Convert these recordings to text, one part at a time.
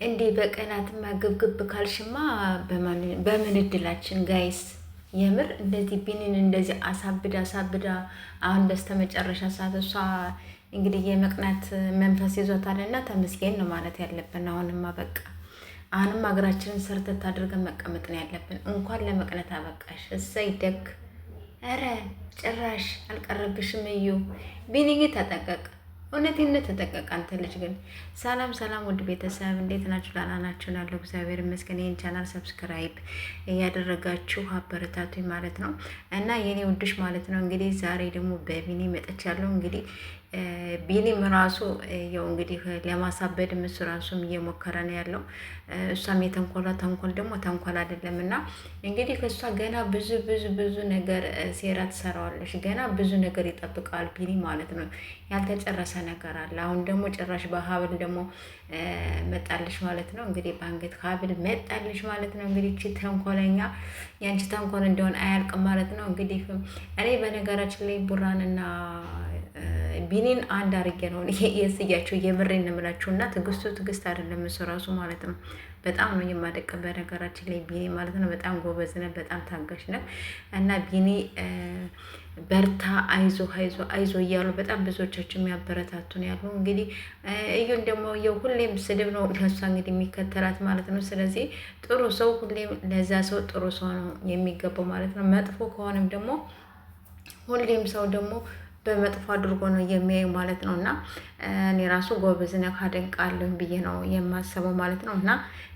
እንዴ በቀናትማ ግብግብ ካልሽማ በምን እድላችን ጋይስ። የምር እንደዚህ ቢኒን እንደዚህ አሳብዳ አሁን በስተመጨረሻ ሰዓት እሷ እንግዲህ የመቅናት መንፈስ ይዞታልና ተመስገን ነው ማለት ያለብን። አሁንማ በቃ አሁንም ሀገራችንን ሰርተት አድርገን መቀመጥ ነው ያለብን። እንኳን ለመቅነት አበቃሽ። እሰይ ደግ። ኧረ ጭራሽ አልቀረብሽም እዩ። ቢኒጌ ተጠቀቅ፣ እውነቴን ተጠቀቅ። አንተ ልጅ ግን ሰላም ውድ ቤተሰብ እንዴት ናችሁ? ደህና ናችሁ? ያለው እግዚአብሔር ይመስገን። ይህን ቻናል ሰብስክራይብ እያደረጋችሁ አበረታቱኝ ማለት ነው እና የኔ ውድሽ ማለት ነው። እንግዲህ ዛሬ ደግሞ በቢኒ መጥቻለሁ። እንግዲህ ቢኒም ራሱ ያው እንግዲህ ለማሳበድ እሱ ራሱም እየሞከረ ነው ያለው። እሷም ተንኮል ደግሞ ተንኮል አይደለም እና እንግዲህ ከእሷ ገና ብዙ ነገር ሴራ ትሰራዋለች። ገና ብዙ ነገር ይጠብቃል ቢኒ ማለት ነው። ያልተጨረሰ ነገር አለ። አሁን ደግሞ ጭራሽ በሀብል ደግሞ መጣልሽ ማለት ነው። እንግዲህ በአንገት ሀብል መጣልሽ ማለት ነው። እንግዲህ እቺ ተንኮለኛ ያንቺ ተንኮል እንደሆነ አያልቅም ማለት ነው። እንግዲህ እኔ በነገራችን ላይ ቡራንና ቢኒን አንድ አርጌ ነው የስያቸው የምሬን እንምላችሁ እና ትግስት አይደለም እሱ ራሱ ማለት ነው። በጣም ነው የማደቅ በነገራችን ላይ ቢኒ ማለት ነው። በጣም ጎበዝ ነህ፣ በጣም ታጋሽ ነህ እና ቢኒ በርታ፣ አይዞ እያሉ በጣም ብዙዎቻቸው የሚያበረታቱ ነው ያሉ። እንግዲህ እዩን ደግሞ ሁሌም ስድብ ነው ለሷ እንግዲህ የሚከተላት ማለት ነው። ስለዚህ ጥሩ ሰው ሁሌም ለዛ ሰው ጥሩ ሰው ነው የሚገባው ማለት ነው። መጥፎ ከሆነም ደግሞ ሁሌም ሰው ደግሞ በመጥፎ አድርጎ ነው የሚያዩ ማለት ነው። እና እኔ ራሱ ጎበዝ ነህ አደንቃለሁ ብዬ ነው የማስበው ማለት ነው። እና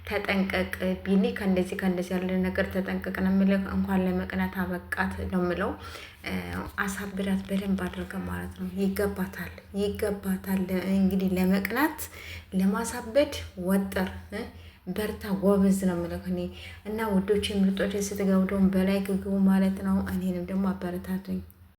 ተጠንቀቅ ቢኒ፣ ከእንደዚህ ያለ ነገር ተጠንቀቅ ነው የምልህ። እንኳን ለመቅናት አበቃት ነው የምለው። አሳብዳት በደንብ አድርገ ማለት ነው። ይገባታል እንግዲህ ለመቅናት ለማሳበድ ወጥር በርታ፣ ጎበዝ ነው የምልህ እኔ እና ውዶች፣ ምርጦች ስትገቡ ደግሞ በላይ ግቡ ማለት ነው። እኔንም ደግሞ አበረታቱኝ።